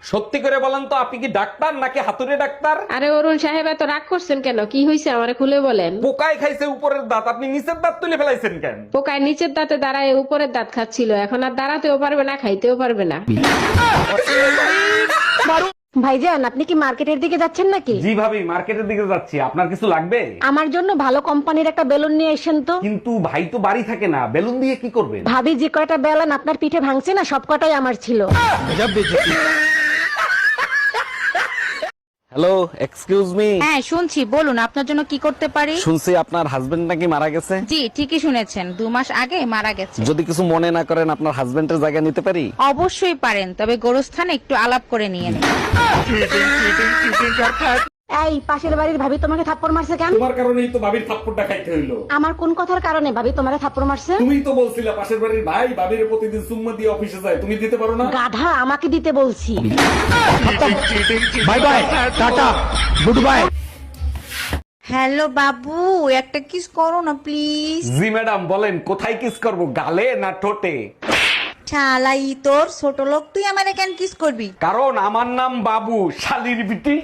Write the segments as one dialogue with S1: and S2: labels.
S1: সত্যি করে বলেন তো, আপনি কি ডাক্তার নাকি হাতুড়ে ডাক্তার?
S2: আরে অরুণ সাহেব, এত রাগ করছেন কেন? কি হয়েছে আমারে খুলে বলেন।
S1: পোকায় খাইছে উপরের দাঁত, আপনি নিচের দাঁত তুলে ফেলাইছেন কেন?
S2: পোকায় নিচের দাঁতে দাঁড়ায় উপরের দাঁত খাচ্ছিল, এখন আর দাঁড়াতেও পারবে না, খাইতেও পারবে না।
S3: ভাইজান, আপনি কি মার্কেটের দিকে যাচ্ছেন নাকি?
S1: জি ভাবি, মার্কেটের দিকে যাচ্ছি। আপনার কিছু লাগবে?
S3: আমার জন্য ভালো কোম্পানির একটা বেলুন নিয়ে এসেন তো।
S1: কিন্তু ভাই তো বাড়ি থাকে না, বেলুন দিয়ে কি করবেন?
S3: ভাবি যে কয়টা বেলুন আপনার পিঠে ভাঙছে না, সব কটাই আমার ছিল।
S1: Hello, excuse me.
S4: হ্যাঁ শুনছি, বলুন আপনার জন্য কি করতে পারি।
S1: শুনছি আপনার হাজবেন্ড নাকি মারা গেছে।
S4: জি ঠিকই শুনেছেন, 2 মাস আগে মারা গেছে।
S1: যদি কিছু মনে না করেন, আপনার হাজবেন্ডের জায়গা নিতে পারি?
S4: অবশ্যই পারেন, তবে গোরস্থানে একটু আলাপ করে নিয়ে নিন।
S3: এই পাশের বাড়ির ভাবি তোমাকে থাপ্পড় মারছে কেন?
S1: তোমার কারণেই তো ভাবির থাপ্পড়টা খাইতে হইলো।
S3: আমার কোন কথার কারণে ভাবি তোমাকে থাপ্পড় মারছে?
S1: তুমিই তো বলছিলে পাশের বাড়ির ভাই ভাবির প্রতিদিন সুম্মা দিয়ে অফিসে যায়, তুমি দিতে পারো না?
S3: গাধা, আমাকে দিতে বলছি।
S1: Bye bye, tata, good bye.
S4: Hello বাবু, একটা কিস করো না প্লিজ।
S1: জি ম্যাডাম বলেন, কোথায় কিস করব, গালে না ঠোঁটে?
S4: শালাই তোর ছোট লোক, তুই আমারে কেন কিস করবি?
S1: কারণ আমার নাম বাবু, শালির বিটি।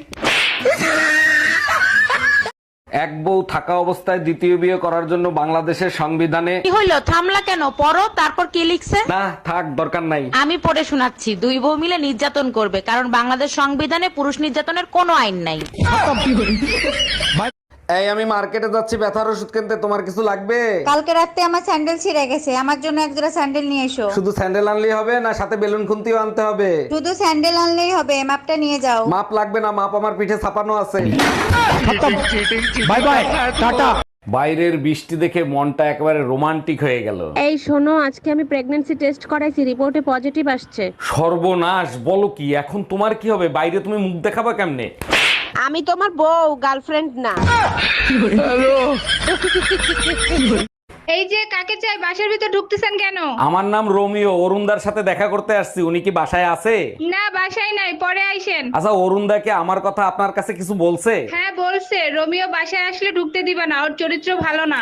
S1: এক বউ থাকা অবস্থায় দ্বিতীয় বিয়ে করার জন্য বাংলাদেশের সংবিধানে।
S4: কি হইলো, থামলা কেন? পড়ো, তারপর কি লিখছে?
S1: না থাক, দরকার নাই।
S4: আমি পড়ে শোনাচ্ছি। 2 বউ মিলে নির্যাতন করবে, কারণ বাংলাদেশ সংবিধানে পুরুষ নির্যাতনের কোনো আইন নাই।
S1: এই আমি মার্কেটে যাচ্ছি ব্যথার ওষুধ কিনতে, তোমার কিছু লাগবে?
S5: কালকে রাতে আমার স্যান্ডেল ছিঁড়ে গেছে, আমার জন্য এক জোড়া স্যান্ডেল নিয়ে এসো।
S1: শুধু স্যান্ডেল আনলেই হবে না, সাথে বেলুন খুন্তিও আনতে হবে?
S5: শুধু স্যান্ডেল আনলেই হবে, মাপটা নিয়ে যাও।
S1: মাপ লাগবে না, মাপ আমার পিঠে ছাপানো আছে।
S6: Bye bye, tata.
S1: বাইরের বৃষ্টি দেখে মনটা একেবারে রোমান্টিক হয়ে গেল।
S2: এই শোনো, আজকে আমি প্রেগন্যান্সি টেস্ট করাইছি, রিপোর্টে পজিটিভ আসছে।
S1: সর্বনাশ, বলো কি? এখন তোমার কি হবে? বাইরে তুমি মুখ দেখাবা কেমনে?
S2: আমি তোমার বউ, গার্লফ্রেন্ড না।
S7: এই যে কাকে চাই, বাসার ভিতর ঢুকতেছেন কেন?
S1: আমার নাম রোমিও, অরুণদার সাথে দেখা করতে আসছি। উনি কি বাসায় আছে?
S7: না বাসায় নাই, পরে আইসেন।
S1: আচ্ছা, অরুণদাকে আমার কথা আপনার কাছে কিছু বলছে?
S7: হ্যাঁ বলছে, রোমিও বাসায় আসলে ঢুকতে দিবা না, ওর চরিত্র ভালো না।